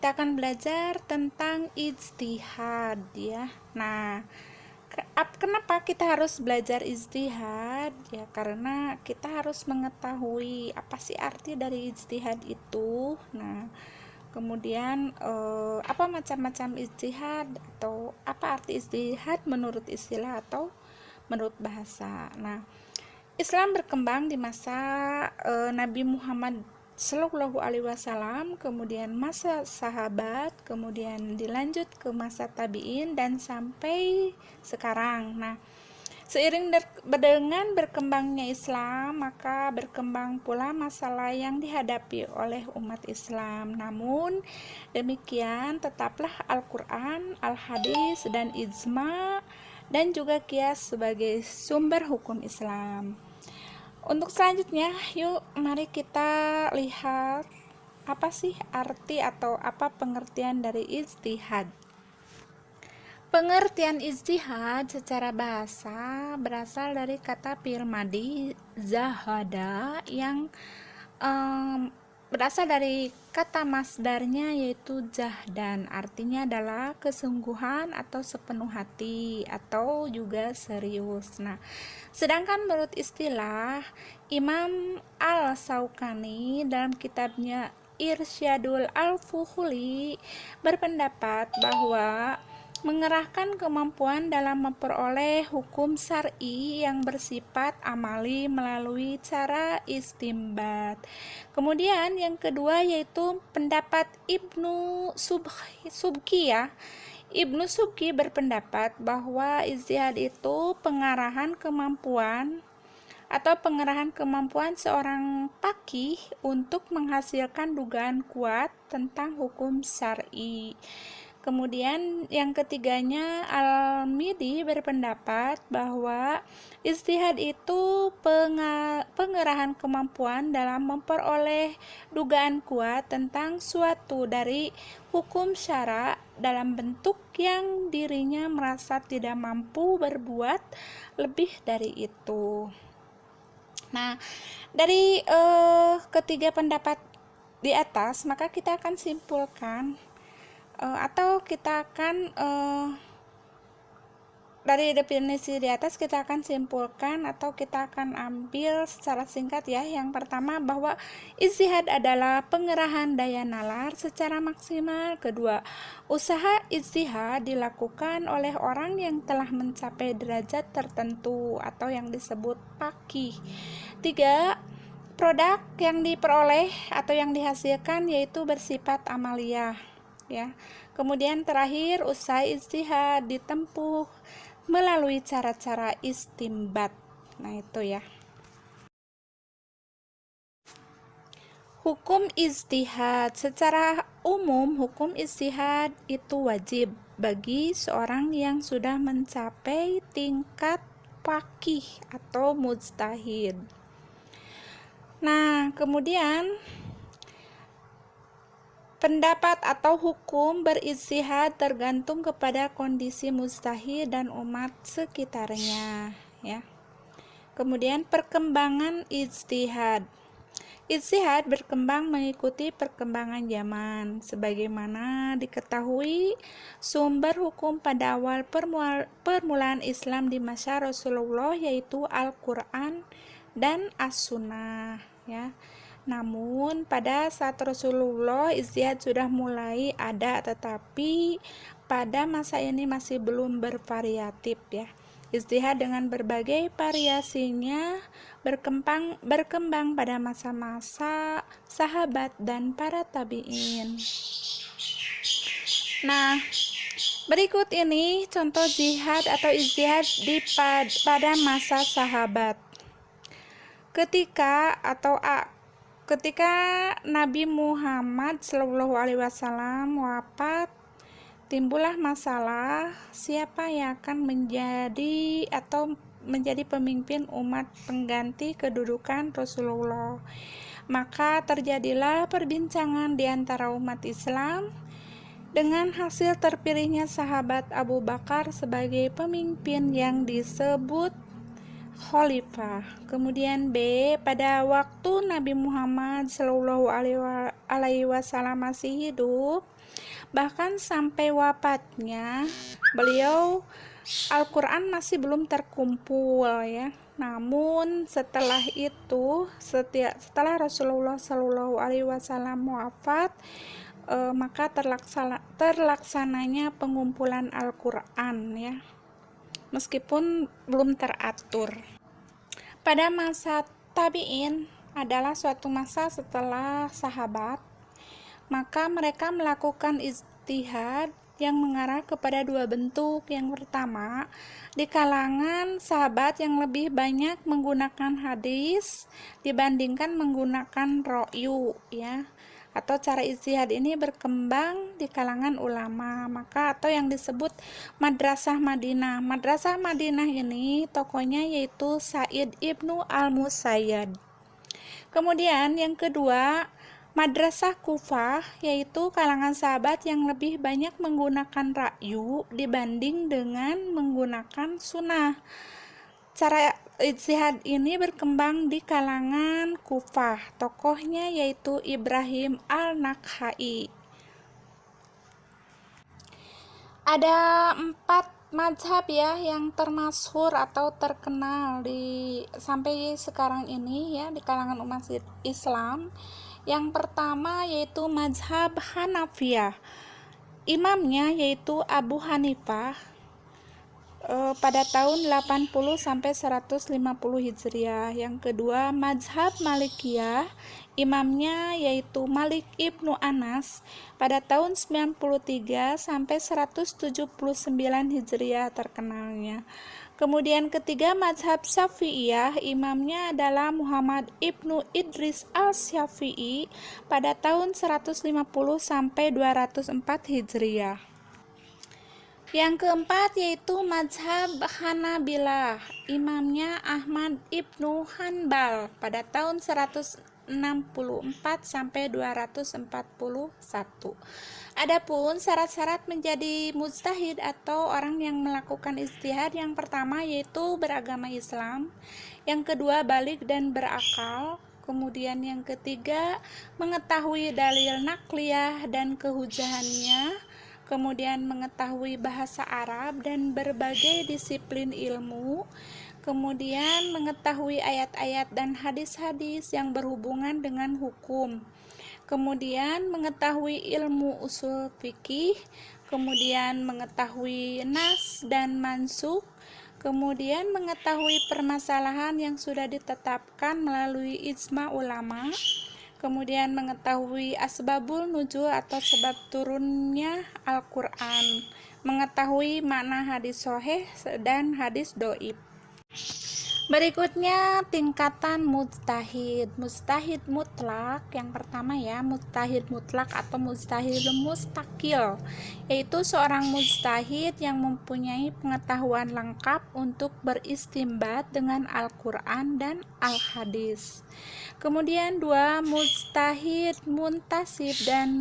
Kita akan belajar tentang ijtihad ya. Nah, kenapa kita harus belajar ijtihad? Ya, karena kita harus mengetahui apa sih arti dari ijtihad itu. Nah, kemudian apa macam-macam ijtihad atau apa arti ijtihad menurut istilah atau menurut bahasa. Nah, Islam berkembang di masa Nabi Muhammad Shallallahu Alaihi Wasallam, kemudian masa sahabat, kemudian dilanjut ke masa tabiin dan sampai sekarang. Nah, seiring dengan berkembangnya Islam, maka berkembang pula masalah yang dihadapi oleh umat Islam. Namun demikian, tetaplah Al-Quran, Al-Hadis, dan Ijma dan juga Qiyas sebagai sumber hukum Islam. Untuk selanjutnya, yuk mari kita lihat apa sih arti atau apa pengertian dari ijtihad. Pengertian ijtihad secara bahasa berasal dari kata fi'il madhi zahada yang berasal dari kata masdarnya yaitu jahdan, artinya adalah kesungguhan atau sepenuh hati atau juga serius. Nah, sedangkan menurut istilah Imam Al-Syaukani dalam kitabnya Irsyadul Al-Fuhuli berpendapat bahwa mengerahkan kemampuan dalam memperoleh hukum syar'i yang bersifat amali melalui cara istimbat. Kemudian yang kedua yaitu pendapat Ibnu Subki ya. Ibnu Subki berpendapat bahwa ijtihad itu pengarahan kemampuan seorang faqih untuk menghasilkan dugaan kuat tentang hukum syar'i. Kemudian yang ketiganya Al-Midi berpendapat bahwa ijtihad itu pengerahan kemampuan dalam memperoleh dugaan kuat tentang suatu dari hukum syara dalam bentuk yang dirinya merasa tidak mampu berbuat lebih dari itu. Nah, dari ketiga pendapat di atas, maka kita akan simpulkan atau kita akan dari definisi di atas kita akan simpulkan atau kita akan ambil secara singkat ya. Yang pertama bahwa ijtihad adalah pengerahan daya nalar secara maksimal. Kedua, usaha ijtihad dilakukan oleh orang yang telah mencapai derajat tertentu atau yang disebut faqih. Tiga, produk yang diperoleh atau yang dihasilkan yaitu bersifat amaliyah ya. Kemudian terakhir, usaha ijtihad ditempuh melalui cara-cara istimbat. Nah, itu ya. Hukum ijtihad secara umum, hukum ijtihad itu wajib bagi seorang yang sudah mencapai tingkat faqih atau mujtahid. Nah, kemudian pendapat atau hukum berijtihad tergantung kepada kondisi mujtahid dan umat sekitarnya ya. Kemudian perkembangan ijtihad. Ijtihad berkembang mengikuti perkembangan zaman. Sebagaimana diketahui, sumber hukum pada awal permulaan Islam di masa Rasulullah yaitu Al-Quran dan As-Sunnah ya. Namun pada saat Rasulullah ijtihad sudah mulai ada, tetapi pada masa ini masih belum bervariatif ya. Ijtihad dengan berbagai variasinya berkembang pada masa-masa sahabat dan para tabi'in. Nah, berikut ini contoh jihad atau ijtihad pada masa sahabat. Ketika Nabi Muhammad Shallallahu Alaihi Wasallam wafat, timbullah masalah siapa yang akan menjadi pemimpin umat pengganti kedudukan Rasulullah. Maka terjadilah perbincangan di antara umat Islam dengan hasil terpilihnya sahabat Abu Bakar sebagai pemimpin yang disebut khalifah. Kemudian B, pada waktu Nabi Muhammad Shallallahu Alaihi Wasallam masih hidup, bahkan sampai wafatnya beliau Al-Quran masih belum terkumpul ya. Namun setelah itu, setelah Rasulullah Shallallahu Alaihi Wasallam wafat, maka terlaksananya pengumpulan Al-Quran ya, meskipun belum teratur. Pada masa tabi'in adalah suatu masa setelah sahabat, maka mereka melakukan ijtihad yang mengarah kepada dua bentuk. Yang pertama, di kalangan sahabat yang lebih banyak menggunakan hadis dibandingkan menggunakan ro'yu ya, atau cara ijtihad ini berkembang di kalangan ulama, maka atau yang disebut Madrasah Madinah. Madrasah Madinah ini tokohnya yaitu Sa'id ibnu al-Musayyad. Kemudian yang kedua, Madrasah Kufah, yaitu kalangan sahabat yang lebih banyak menggunakan ra'yu dibanding dengan menggunakan sunnah. Cara ijtihad ini berkembang di kalangan Kufah, tokohnya yaitu Ibrahim al-Nakhai. Ada 4 mazhab ya yang termasyhur atau terkenal sampai sekarang ini ya di kalangan umat Islam. Yang pertama yaitu mazhab Hanafiyah. Imamnya yaitu Abu Hanifah pada tahun 80 sampai 150 Hijriah. Yang kedua mazhab Malikiyah, imamnya yaitu Malik ibnu Anas pada tahun 93 sampai 179 Hijriah terkenalnya. Kemudian ketiga mazhab Syafi'iyah, imamnya adalah Muhammad ibnu Idris al-Syafi'i pada tahun 150 sampai 204 Hijriah. Yang keempat yaitu mazhab Hanabilah, imamnya Ahmad ibnu Hanbal pada tahun 164 sampai 241. Adapun syarat-syarat menjadi mujtahid atau orang yang melakukan ijtihad, yang pertama yaitu beragama Islam, yang kedua balik dan berakal, kemudian yang ketiga mengetahui dalil nakliyah dan kehujahannya, kemudian mengetahui bahasa Arab dan berbagai disiplin ilmu, kemudian mengetahui ayat-ayat dan hadis-hadis yang berhubungan dengan hukum, kemudian mengetahui ilmu usul fikih, kemudian mengetahui nas dan mansukh, kemudian mengetahui permasalahan yang sudah ditetapkan melalui ijma ulama, kemudian mengetahui asbabul nuzul atau sebab turunnya Al-Quran, mengetahui makna hadis sahih dan hadis dhaif. Berikutnya tingkatan mujtahid. Mujtahid mutlak, yang pertama ya, mujtahid mutlak atau mujtahid mustaqil, yaitu seorang mujtahid yang mempunyai pengetahuan lengkap untuk beristimbat dengan Al-Quran dan Al-Hadis. Kemudian dua, mujtahid muntasib dan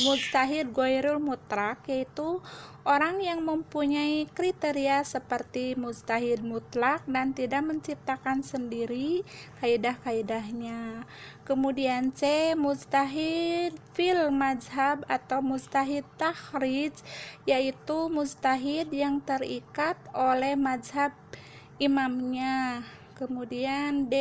mujtahid ghairul mutlak, yaitu orang yang mempunyai kriteria seperti mujtahid mutlak dan tidak menciptakan sendiri kaidah-kaidahnya. Kemudian C, mujtahid fil mazhab atau mujtahid takhrij, yaitu mujtahid yang terikat oleh mazhab imamnya. Kemudian D,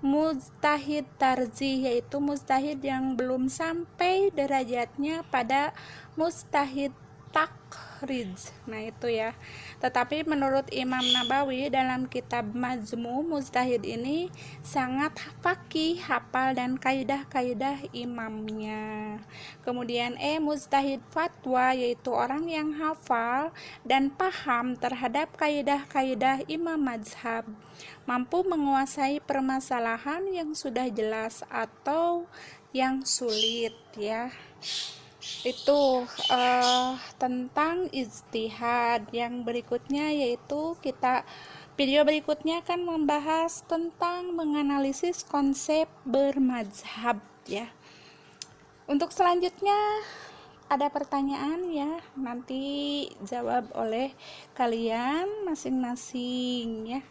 mujtahid tarjih, yaitu mujtahid yang belum sampai derajatnya pada mujtahid takhrij. Nah itu ya. Tetapi menurut Imam Nabawi dalam kitab Majmu', mujtahid ini sangat faqih, hafal dan kaidah-kaidah imamnya. Kemudian E, mujtahid fatwa, yaitu orang yang hafal dan paham terhadap kaidah-kaidah imam mazhab, mampu menguasai permasalahan yang sudah jelas atau yang sulit ya. Itu tentang ijtihad. Yang berikutnya yaitu video berikutnya akan membahas tentang menganalisis konsep bermazhab ya. Untuk selanjutnya ada pertanyaan ya, nanti jawab oleh kalian masing-masing ya.